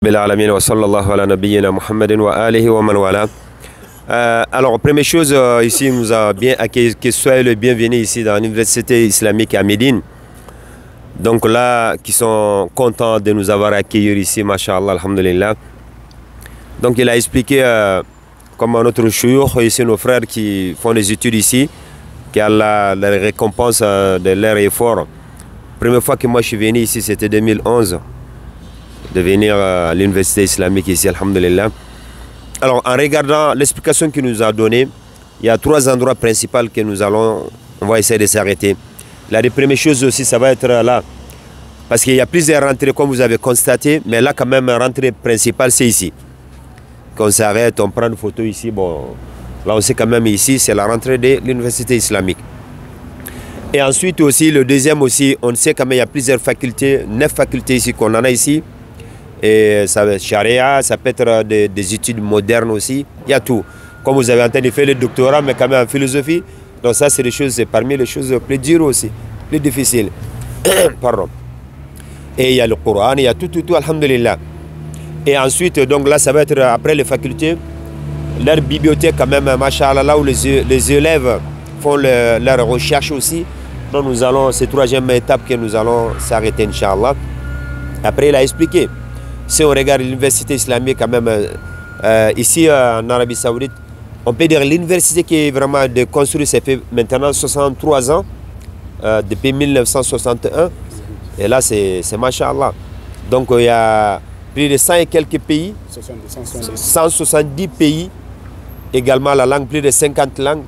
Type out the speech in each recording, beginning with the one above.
Alors, première chose, ici, nous a bien accueilli, que soyez le bienvenu ici dans l'université islamique à Médine. Donc là, qui sont contents de nous avoir accueillis ici, mashallah, alhamdulillah. Donc il a expliqué comment notre chouyour, ici nos frères qui font des études ici, qui a la récompense de leur effort. La première fois que moi je suis venu ici, c'était 2011, de venir à l'université islamique ici, alhamdulillah. Alors, en regardant l'explication qu'il nous a donnée, il y a 3 endroits principaux que on va essayer de s'arrêter. La première chose aussi, ça va être là. Parce qu'il y a plusieurs rentrées, comme vous avez constaté, mais là, quand même, la rentrée principale, c'est ici. Quand on s'arrête, on prend une photo ici. Bon, là, on sait quand même ici, c'est la rentrée de l'université islamique. Et ensuite aussi, le deuxième aussi, on sait quand même, il y a plusieurs facultés, 9 facultés ici qu'on en a ici. Et ça va être charia, ça peut être des études modernes aussi, il y a tout. Comme vous avez en train de faire le doctorat, mais quand même en philosophie, donc ça c'est des choses, c'est parmi les choses plus dures aussi, plus difficiles. Pardon. Et il y a le Coran, il y a tout, alhamdulillah. Et ensuite, donc là ça va être après les facultés, leur bibliothèque quand même, machallah, là où les élèves font leur recherche aussi. Donc nous allons, c'est la 3e étape que nous allons s'arrêter, Inch'Allah. Après il a expliqué. Si on regarde l'université islamique quand même, ici en Arabie Saoudite, on peut dire l'université qui est vraiment de construire, ça fait maintenant 63 ans, depuis 1961. Et là, c'est machallah. Donc il y a plus de 100 et quelques pays, 170 pays, également la langue, plus de 50 langues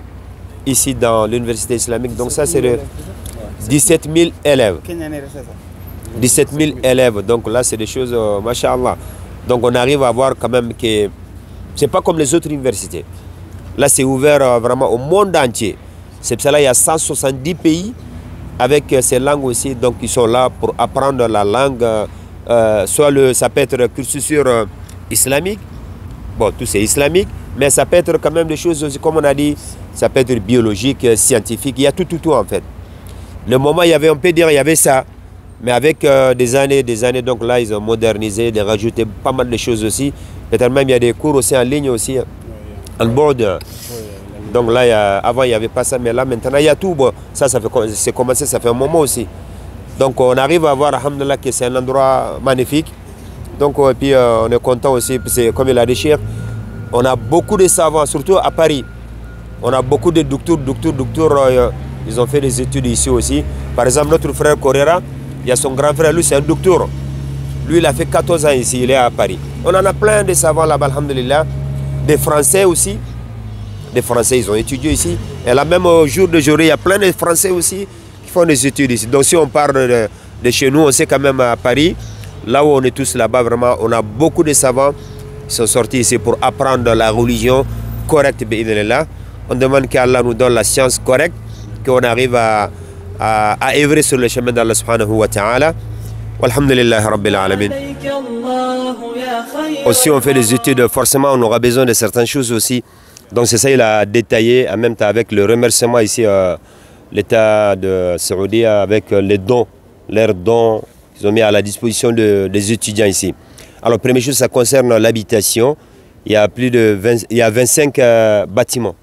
ici dans l'université islamique. Donc ça, c'est de 17 000 élèves. 17 000 élèves, donc là c'est des choses, machallah. Donc on arrive à voir quand même que c'est pas comme les autres universités. Là c'est ouvert vraiment au monde entier. C'est pour cela qu'il y a 170 pays avec ces langues aussi, donc ils sont là pour apprendre la langue, soit ça peut être cursus islamique, bon tout c'est islamique, mais ça peut être quand même des choses aussi, comme on a dit, ça peut être biologique, scientifique, il y a tout en fait. Le moment il y avait, on peut dire, il y avait ça. Mais avec des années, donc là, ils ont modernisé, ils ont rajouté pas mal de choses aussi. Peut-être même, il y a des cours aussi en ligne aussi, en board. Donc là, avant, il n'y avait pas ça, mais là, maintenant, il y a tout. Bon, ça c'est commencé, ça fait un moment aussi. Donc, on arrive à voir, alhamdulillah, que c'est un endroit magnifique. Donc, et puis, on est content aussi, parce que, comme il a dit, Cheikh, on a beaucoup de savants, surtout à Paris. On a beaucoup de docteurs, ils ont fait des études ici aussi. Par exemple, notre frère Correra, il y a son grand frère, lui c'est un docteur. Lui il a fait 14 ans ici, il est à Paris. On en a plein de savants là-bas, alhamdulillah. Des Français aussi. Des Français, ils ont étudié ici. Et là même au jour d'aujourd'hui, il y a plein de Français aussi qui font des études ici. Donc si on parle de chez nous, on sait quand même à Paris, là où on est tous là-bas, vraiment, on a beaucoup de savants qui sont sortis ici pour apprendre la religion correcte. On demande qu'Allah nous donne la science correcte, qu'on arrive à œuvrer sur le chemin d'Allah subhanahu wa ta'ala. Walhamdulillah rabbil alamin. Aussi on fait des études, forcément on aura besoin de certaines choses aussi. Donc c'est ça il a détaillé, en même temps avec le remerciement ici, l'État de Saoudi avec les dons, leurs dons qu'ils ont mis à la disposition des étudiants ici. Alors première chose, ça concerne l'habitation. Il y a plus de 25 bâtiments.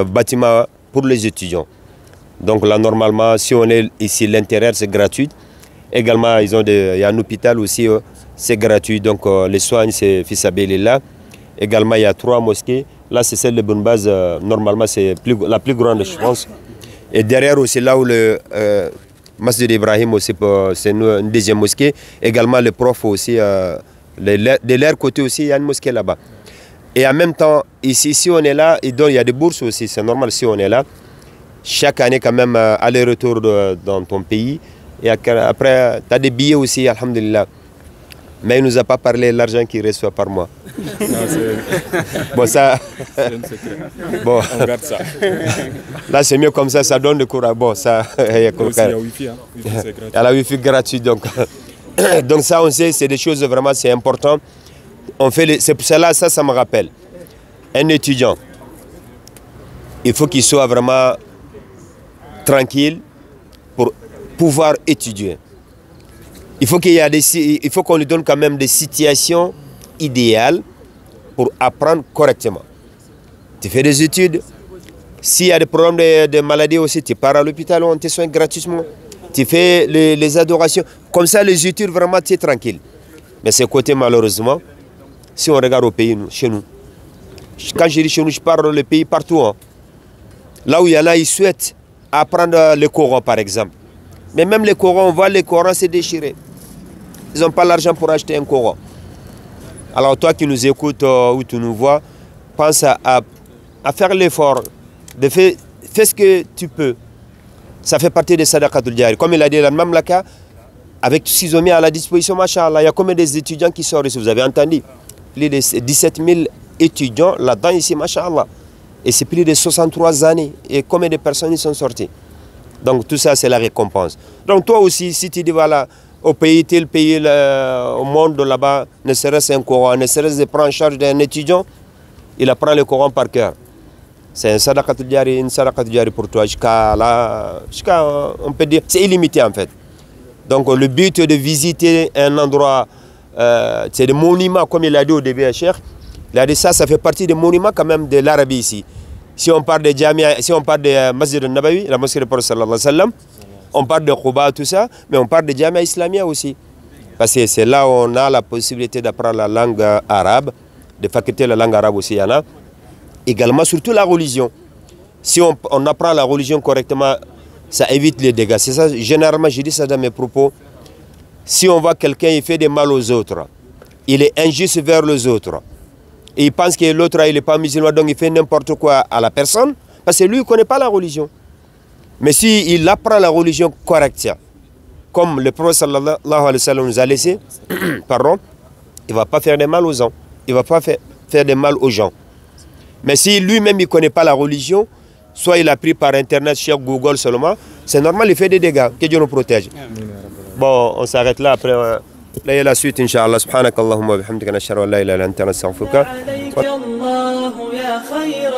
Bâtiments pour les étudiants. Donc là, normalement, si on est ici, l'intérieur, c'est gratuit. Également, il y a un hôpital aussi, c'est gratuit. Donc les soins, c'est fils Abilillah. Également, il y a 3 mosquées. Là, c'est celle de Bounbaz. Normalement, c'est la plus grande, je pense. Et derrière aussi, là où le Masjid Ibrahim, c'est une deuxième mosquée. Également, le prof aussi, de leur côté aussi, il y a une mosquée là-bas. Et en même temps, ici, si on est là, il y a des bourses aussi. C'est normal si on est là. Chaque année, quand même, aller-retour dans ton pays. Et après, tu as des billets aussi, alhamdulillah. Mais il ne nous a pas parlé de l'argent qu'il reçoit par mois. Non, bon, ça... Bon. On garde ça. Là, c'est mieux comme ça donne le courage. Bon, ça... Il y a Wi-Fi, hein. Il y a la Wi-Fi gratuit, donc... donc ça, on sait, c'est des choses vraiment, c'est important. C'est pour cela, ça me rappelle. Un étudiant, il faut qu'il soit vraiment tranquille pour pouvoir étudier. Il faut qu'on lui donne quand même des situations idéales pour apprendre correctement. Tu fais des études. S'il y a des problèmes de maladies aussi, tu pars à l'hôpital, on te soigne gratuitement. Tu fais les adorations. Comme ça, les études, vraiment, tu es tranquille. Mais c'est côté, malheureusement, si on regarde au pays, chez nous. Quand je dis chez nous, je parle le pays partout. Hein. Là où il y en a, ils souhaitent apprendre le Coran, par exemple. Mais même le Coran, on voit le Coran se déchirer. Ils n'ont pas l'argent pour acheter un Coran. Alors toi qui nous écoutes ou tu nous vois, pense à faire l'effort. Fais ce que tu peux. Ça fait partie des sadaqatul jari. Comme il a dit la Mamlaka, avec ce qu'ils ont mis à la disposition, machallah, il y a combien d'étudiants qui sortent ici? Vous avez entendu? Plus de 17 000 étudiants là-dedans ici, machallah. Et c'est plus de 63 années. Et combien de personnes y sont sorties? Donc tout ça, c'est la récompense. Donc toi aussi, si tu dis, voilà, au pays, tel pays, au monde là-bas, ne serait-ce un Coran, ne serait-ce de prendre en charge d'un étudiant, il apprend le Coran par cœur. C'est un sadaqatul jari, une sadaqatul jari pour toi. Jusqu'à, on peut dire, c'est illimité en fait. Donc le but de visiter un endroit, c'est des monuments, comme il a dit au début, Cheikh. Il a dit ça fait partie des monuments quand même de l'Arabie ici. Si on parle de Jamia, si on parle de Masjid al-Nabawi, la mosquée du Prophète sallallahu alayhi wa sallam, on parle de Quba, tout ça, mais on parle de Jamia Islamia aussi. Parce que c'est là où on a la possibilité d'apprendre la langue arabe, de faculté la langue arabe aussi, il y en a. Également, surtout la religion. Si on apprend la religion correctement, ça évite les dégâts. C'est ça, généralement, je dis ça dans mes propos. Si on voit quelqu'un, il fait des mal aux autres, il est injuste vers les autres, et il pense que l'autre, il n'est pas musulman, donc il fait n'importe quoi à la personne, parce que lui, il ne connaît pas la religion. Mais s'il apprend la religion correcte, comme le prophète sallallahu alayhi wa sallam nous a laissé, pardon, il ne va pas faire de mal aux gens. Il ne va pas faire de mal aux gens. Mais si lui-même, il ne connaît pas la religion, soit il a pris par Internet, sur Google seulement, c'est normal, il fait des dégâts. Que Dieu nous protège. Bon, on s'arrête là. Après, là, il y a la suite, Inch'Allah. Subhanakallahumma bihamdika nashhadu an la ilaha illa anta nastaghfiruka.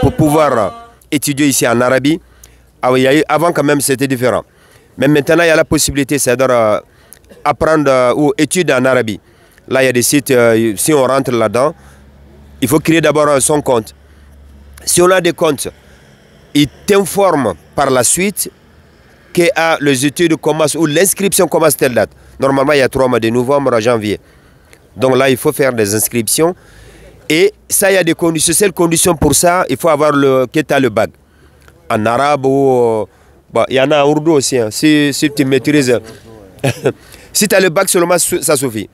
Pour pouvoir étudier ici en Arabie, avant quand même, c'était différent. Mais maintenant, il y a la possibilité, c'est-à-dire apprendre ou étudier en Arabie. Là, il y a des sites, si on rentre là-dedans, il faut créer d'abord son compte. Si on a des comptes, ils t'informent par la suite que les études commencent ou l'inscription commence telle date. Normalement, il y a 3 mois de novembre à janvier. Donc là, il faut faire des inscriptions. Et ça, il y a des conditions. C'est la condition pour ça, il faut avoir le bac. En arabe ou... Bon, il y en a en ourdou aussi. Hein. Si tu maîtrises... si tu as le bac seulement, ça suffit.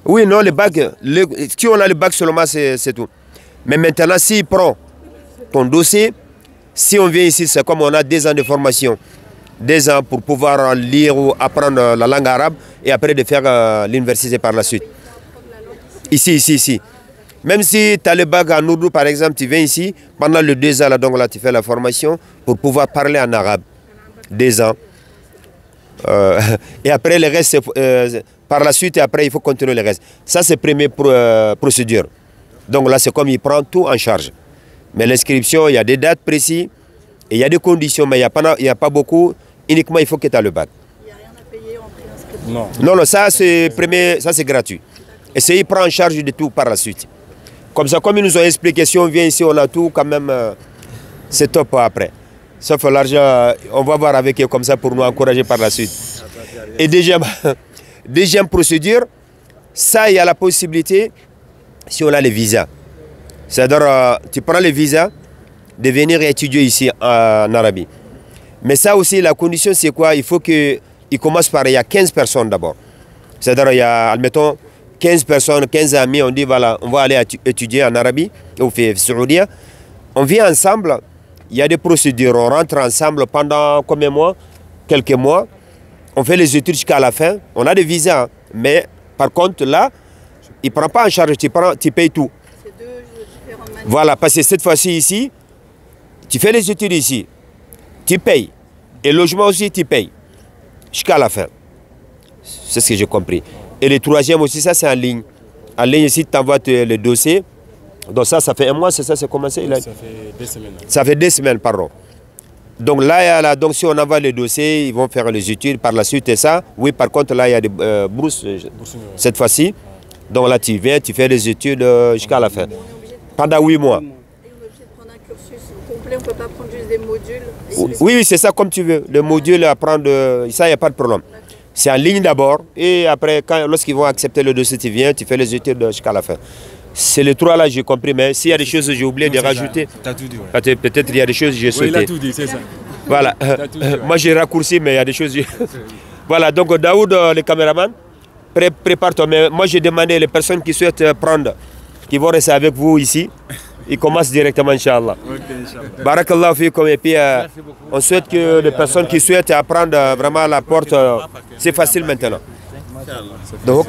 Oui, non, le bac... si on a le bac seulement, c'est tout. Mais maintenant, s'il prend ton dossier, si on vient ici, c'est comme on a 2 ans de formation. 2 ans pour pouvoir lire ou apprendre la langue arabe et après de faire l'université par la suite. Ici. Même si tu as le bac en ourdou, par exemple, tu viens ici, pendant les 2 ans, là, donc là, tu fais la formation pour pouvoir parler en arabe. 2 ans. Et après, le reste, par la suite, et après, il faut continuer le reste. Ça, c'est la première procédure. Donc là, c'est comme il prend tout en charge. Mais l'inscription, il y a des dates précises, et il y a des conditions, mais il n'y a pas beaucoup. Uniquement, il faut que tu aies le bac. Il n'y a rien à payer en préinscription? Non, ça c'est gratuit. Et c'est il prend en charge de tout par la suite. Comme ça, comme ils nous ont expliqué, si on vient ici, on a tout, quand même, c'est top après. Sauf l'argent, on va voir avec eux comme ça pour nous encourager par la suite. Et deuxième procédure, ça, il y a la possibilité, si on a les visas. C'est-à-dire, tu prends les visas de venir étudier ici en Arabie. Mais ça aussi, la condition, c'est quoi? Il faut qu'il commence par, il y a 15 personnes d'abord. C'est-à-dire, il y a, admettons, 15 personnes, 15 amis, on dit, voilà, on va aller étudier en Arabie, au Saoudia. On vient ensemble, il y a des procédures, on rentre ensemble pendant combien de mois? Quelques mois. On fait les études jusqu'à la fin. On a des visas, mais par contre, là, il ne prend pas en charge, tu payes tout. C'est 2 différentes manières. Voilà, parce que cette fois-ci, ici, tu fais les études ici, tu payes. Et le logement aussi, tu payes. Jusqu'à la fin. C'est ce que j'ai compris. Et le troisième aussi, ça, c'est en ligne. En ligne, ici, tu envoies le dossier. Donc ça fait 1 mois, c'est ça, c'est commencé? Ça fait 2 semaines. Ça fait 2 semaines, pardon. Donc là, donc si on envoie les dossiers, ils vont faire les études par la suite et ça. Oui, par contre, là, il y a des bourses cette fois-ci. Donc là, tu viens, tu fais les études jusqu'à la fin. Pendant 8 mois. Et on est obligé de prendre un cursus complet, on ne peut pas prendre juste des modules. Oui, c'est ça comme tu veux. Le module à prendre, ça, il n'y a pas de problème. C'est en ligne d'abord. Et après, lorsqu'ils vont accepter le dossier, tu viens, tu fais les études jusqu'à la fin. C'est les 3 là, j'ai compris, mais s'il y a des choses que j'ai oublié de rajouter, peut-être il y a des choses que j'ai sautées. Il a tout dit, c'est ça. Voilà, moi j'ai raccourci, mais il y a des choses. Voilà, donc Daoud, le caméraman, prépare-toi. Mais moi j'ai demandé les personnes qui souhaitent prendre, qui vont rester avec vous ici, ils commencent directement, Inch'Allah. Barakallahu fikum, et puis on souhaite que les personnes qui souhaitent apprendre vraiment la porte, c'est facile maintenant. Donc,